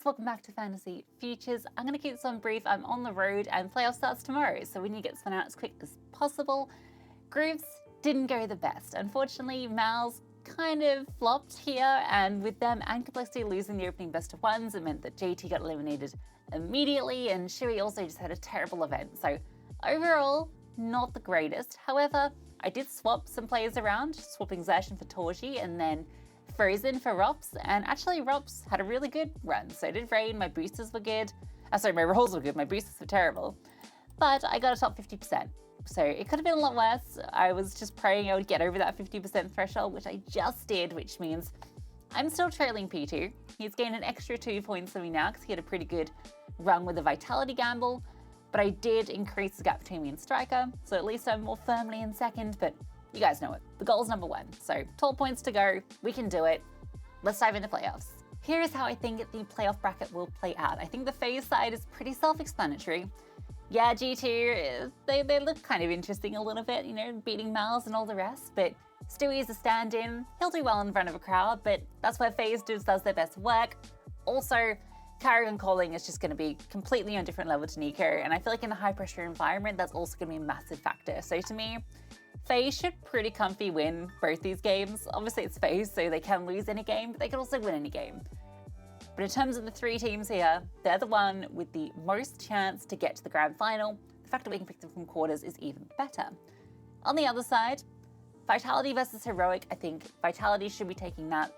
Welcome back to Fantasy Futures. I'm going to keep this one brief. I'm on the road and playoff starts tomorrow, so we need to get this one out as quick as possible. Groups didn't go the best. Unfortunately, Mal's kind of flopped here, and with them and Complexity losing the opening best of ones, it meant that JT got eliminated immediately, and Shui also just had a terrible event. So overall, not the greatest. However, I did swap some players around, swapping Zacian for Torji and then Frozen for Rops, and actually Rops had a really good run. So did Rain, my boosters were good. Sorry, my rolls were good, my boosters were terrible. But I got a top 50%. So it could have been a lot worse. I was just praying I would get over that 50% threshold, which I just did, which means I'm still trailing P2. He's gained an extra 2 points than me now because he had a pretty good run with the Vitality gamble. But I did increase the gap between me and Striker, so at least I'm more firmly in second, but you guys know it. The goal's number 1. So 12 points to go. We can do it. Let's dive into playoffs. Here is how I think the playoff bracket will play out. I think the FaZe side is pretty self-explanatory. Yeah, G2, they look kind of interesting a little bit, you know, beating Mals and all the rest, but Stewie is a stand-in. He'll do well in front of a crowd, but that's where FaZe does their best work. Also, Carrigan calling is just going to be completely on a different level to Nico, and I feel like in a high-pressure environment, that's also going to be a massive factor. So to me, FaZe should pretty comfy win both these games. Obviously, it's FaZe, so they can lose any game, but they can also win any game. But in terms of the 3 teams here, they're the one with the most chance to get to the grand final. The fact that we can pick them from quarters is even better. On the other side, Vitality versus Heroic, I think Vitality should be taking that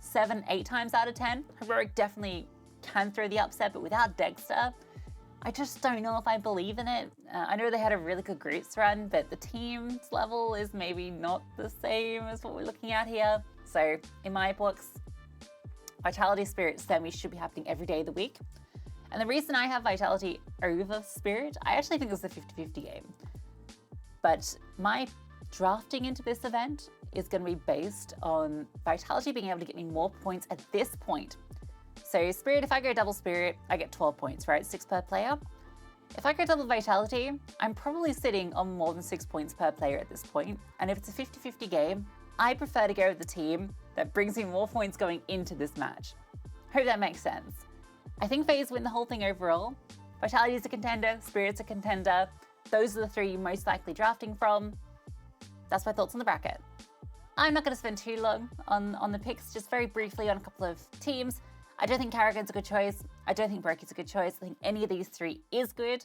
7-8 times out of 10. Heroic definitely can throw the upset, but without Dexter, I just don't know if I believe in it. I know they had a really good groups run, but the team's level is maybe not the same as what we're looking at here. So in my books, Vitality Spirit semi should be happening every day of the week. And the reason I have Vitality over Spirit, I actually think it's a 50-50 game. But my drafting into this event is going to be based on Vitality being able to get me more points at this point. So Spirit, if I go double Spirit, I get 12 points, right? 6 per player. If I go double Vitality, I'm probably sitting on more than 6 points per player at this point. And if it's a 50-50 game, I prefer to go with the team that brings me more points going into this match. Hope that makes sense. I think FaZe win the whole thing overall. Vitality is a contender, Spirit's a contender. Those are the 3 you're most likely drafting from. That's my thoughts on the bracket. I'm not going to spend too long on the picks, just very briefly on a couple of teams. I don't think Carrigan's a good choice. I don't think Broky's a good choice. I think any of these 3 is good.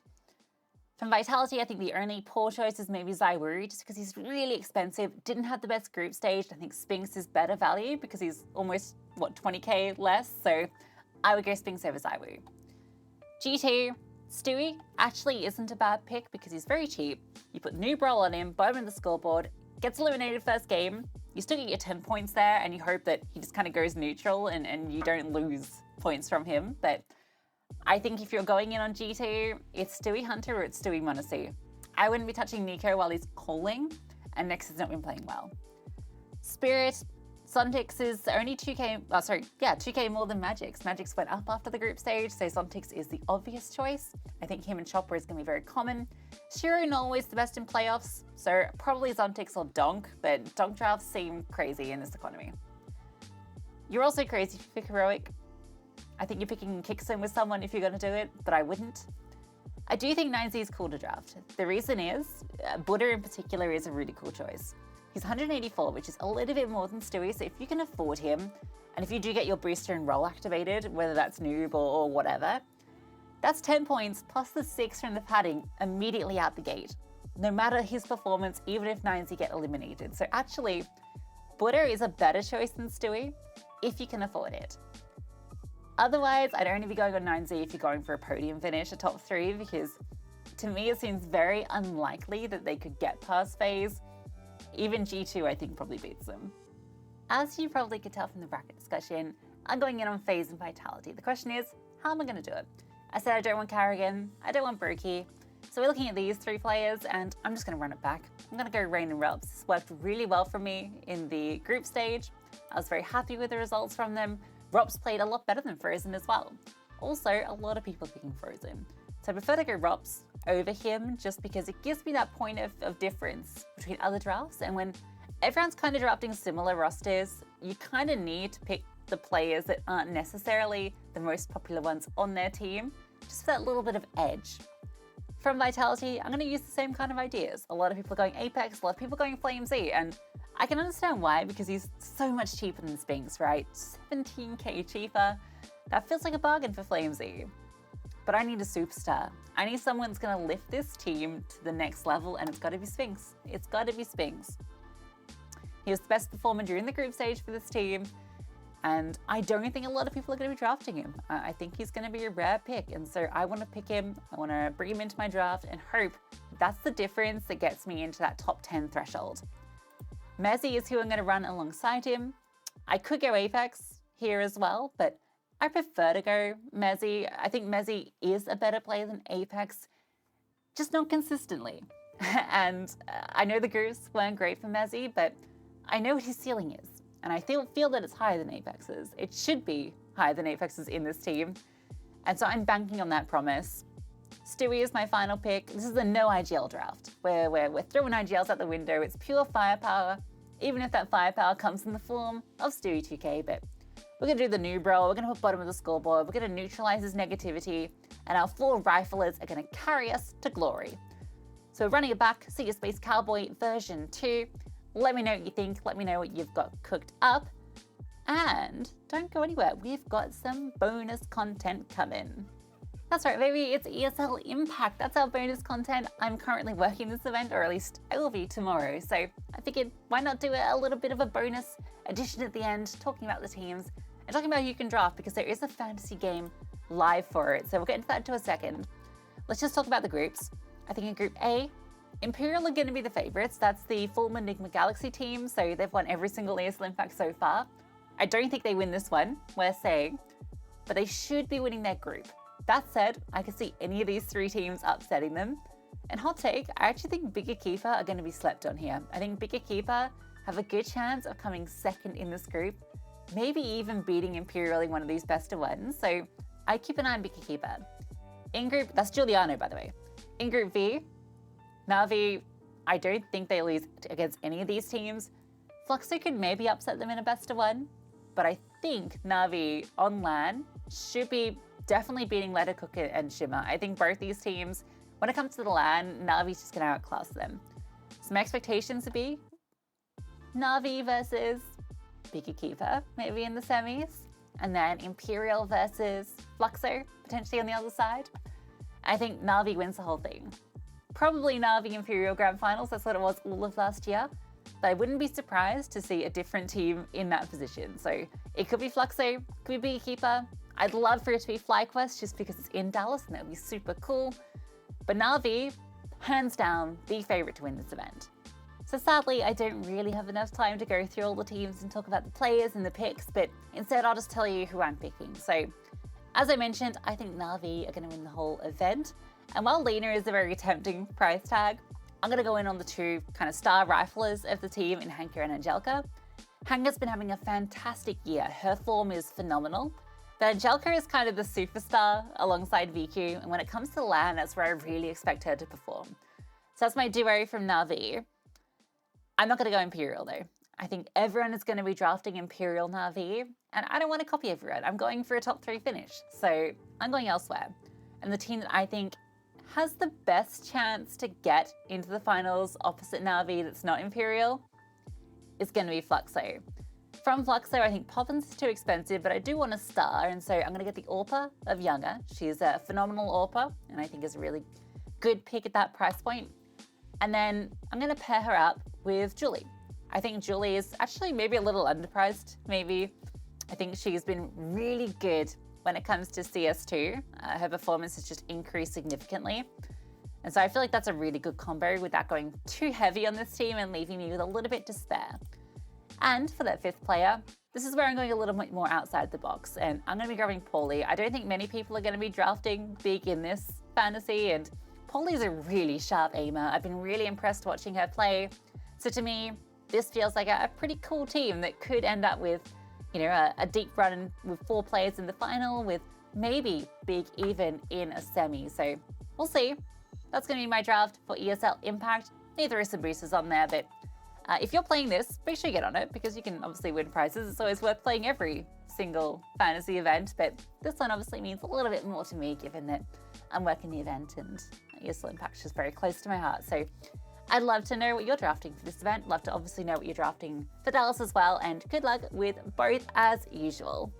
From Vitality, I think the only poor choice is maybe ZywOo, just because he's really expensive, didn't have the best group stage. I think Spinks is better value because he's almost, 20k less, so I would go Spinks over ZywOo. G2, Stewie actually isn't a bad pick because he's very cheap. You put new Brawl on him, bottom of the scoreboard, gets eliminated first game, you still get your 10 points there, and you hope that he just kind of goes neutral and you don't lose points from him. But I think if you're going in on G2, it's Stewie Hunter or it's Stewie Monacy. I wouldn't be touching Nico while he's calling, and Nex has not been playing well. Spirit, Sontix is only 2k more than Magix. Magix went up after the group stage, so Sontix is the obvious choice. I think him and Chopper is going to be very common. Shiro not always the best in playoffs, so probably Sontix or Donk, but Donk drafts seem crazy in this economy. You're also crazy if you pick Heroic. I think you're picking Kixon with someone if you're going to do it, but I wouldn't. I do think 9Z is cool to draft. The reason is, Buddha in particular is a really cool choice. He's 184, which is a little bit more than Stewie, so if you can afford him, and if you do get your booster and roll activated, whether that's noob or whatever, that's 10 points plus the 6 from the padding immediately out the gate, no matter his performance, even if 9Z get eliminated. So actually, Buddha is a better choice than Stewie if you can afford it. Otherwise, I'd only be going on 9Z if you're going for a podium finish, a top 3, because to me it seems very unlikely that they could get past FaZe. Even G2, I think, probably beats them. As you probably could tell from the bracket discussion, I'm going in on FaZe and Vitality. The question is, how am I going to do it? I said I don't want Carrigan, I don't want Brokey. So we're looking at these 3 players, and I'm just going to run it back. I'm going to go Rain and Robs. This worked really well for me in the group stage. I was very happy with the results from them. Robs played a lot better than Frozen as well. Also, a lot of people picking Frozen. So I prefer to go Robs over him just because it gives me that point of difference between other drafts. And when everyone's kind of drafting similar rosters, you kind of need to pick the players that aren't necessarily the most popular ones on their team, just for that little bit of edge. From Vitality, I'm going to use the same kind of ideas. A lot of people are going Apex, a lot of people are going FlameZ, and I can understand why, because he's so much cheaper than Spinks, right? 17k cheaper. That feels like a bargain for FlameZ. But I need a superstar. I need someone that's going to lift this team to the next level, and it's got to be Spinks. It's got to be Spinks. He was the best performer during the group stage for this team, and I don't think a lot of people are going to be drafting him. I think he's going to be a rare pick, and so I want to pick him. I want to bring him into my draft and hope that's the difference that gets me into that top 10 threshold. Mezzy is who I'm going to run alongside him. I could go Apex here as well, but I prefer to go Mezzy. I think Mezzy is a better player than Apex, just not consistently. And I know the groups weren't great for Mezzy, but I know what his ceiling is. And I feel that it's higher than Apex's. It should be higher than Apex's in this team. And so I'm banking on that promise. Stewie is my final pick. This is a no IGL draft, where we're throwing IGLs out the window. It's pure firepower, even if that firepower comes in the form of Stewie 2K. But we're going to do the noob role. We're going to put bottom of the scoreboard. We're going to neutralize his negativity. And our 4 riflers are going to carry us to glory. So we're running it back, See Your Space Cowboy version 2. Let me know what you think. Let me know what you've got cooked up. And don't go anywhere. We've got some bonus content coming. That's right, baby. It's ESL Impact. That's our bonus content. I'm currently working this event, or at least I will be tomorrow. So I figured, why not do a little bit of a bonus edition at the end, talking about the teams and talking about who you can draft, because there is a fantasy game live for it. So we'll get into that in a second. Let's just talk about the groups. I think in Group A, Imperial are going to be the favorites. That's the former Enigma Galaxy team, so they've won every single ESL Impact so far. I don't think they win this one, we're saying, but they should be winning their group. That said, I could see any of these 3 teams upsetting them. And hot take, I actually think Bigger Keeper are going to be slept on here. I think Bigger Keeper have a good chance of coming second in this group, maybe even beating Imperial in one of these best of ones. So I keep an eye on Bigger Keeper. In group, that's Giuliano, by the way. In Group V, Na'Vi, I don't think they lose against any of these teams. Fluxo could maybe upset them in a best of one, but I think Na'Vi on LAN should be definitely beating Lettercook and Shimmer. I think both these teams, when it comes to the LAN, Na'Vi's just going to outclass them. So my expectations would be Na'Vi versus Bigger Keeper, maybe in the semis, and then Imperial versus Fluxo, potentially on the other side. I think Na'Vi wins the whole thing. Probably Na'Vi Imperial Grand Finals, that's what it was all of last year. But I wouldn't be surprised to see a different team in that position. So it could be Fluxo, could be Bigger Keeper. I'd love for it to be FlyQuest just because it's in Dallas and that would be super cool. But Na'Vi, hands down, the favorite to win this event. So sadly, I don't really have enough time to go through all the teams and talk about the players and the picks, but instead I'll just tell you who I'm picking. So as I mentioned, I think Na'Vi are going to win the whole event. And while Lena is a very tempting price tag, I'm going to go in on the 2 kind of star riflers of the team in Hanka and Angelica. Hanka's been having a fantastic year. Her form is phenomenal. But Angelica is kind of the superstar alongside VQ, and when it comes to LAN, that's where I really expect her to perform. So that's my duo from Na'Vi. I'm not going to go Imperial though. I think everyone is going to be drafting Imperial Na'Vi, and I don't want to copy everyone. I'm going for a top 3 finish, so I'm going elsewhere. And the team that I think has the best chance to get into the finals opposite Na'Vi that's not Imperial is going to be Fluxo. From Fluxo, I think Poppins is too expensive, but I do want a star, and so I'm going to get the Orpa of Younger. She's a phenomenal Orpa, and I think is a really good pick at that price point. And then I'm going to pair her up with Julie. I think Julie is actually maybe a little underpriced, maybe. I think she's been really good when it comes to CS2. Her performance has just increased significantly. And so I feel like that's a really good combo without going too heavy on this team and leaving me with a little bit to spare. And for that 5th player, this is where I'm going a little bit more outside the box, and I'm going to be grabbing Paulie. I don't think many people are going to be drafting big in this fantasy, and Paulie's a really sharp aimer. I've been really impressed watching her play. So to me, this feels like a pretty cool team that could end up with, you know, a deep run with 4 players in the final, with maybe big even in a semi. So we'll see. That's going to be my draft for ESL Impact. There are some boosters on there, but If you're playing this, make sure you get on it because you can obviously win prizes. It's always worth playing every single fantasy event, but this one obviously means a little bit more to me given that I'm working the event and ESL Impact is very close to my heart. So I'd love to know what you're drafting for this event. Love to obviously know what you're drafting for Dallas as well, and good luck with both as usual.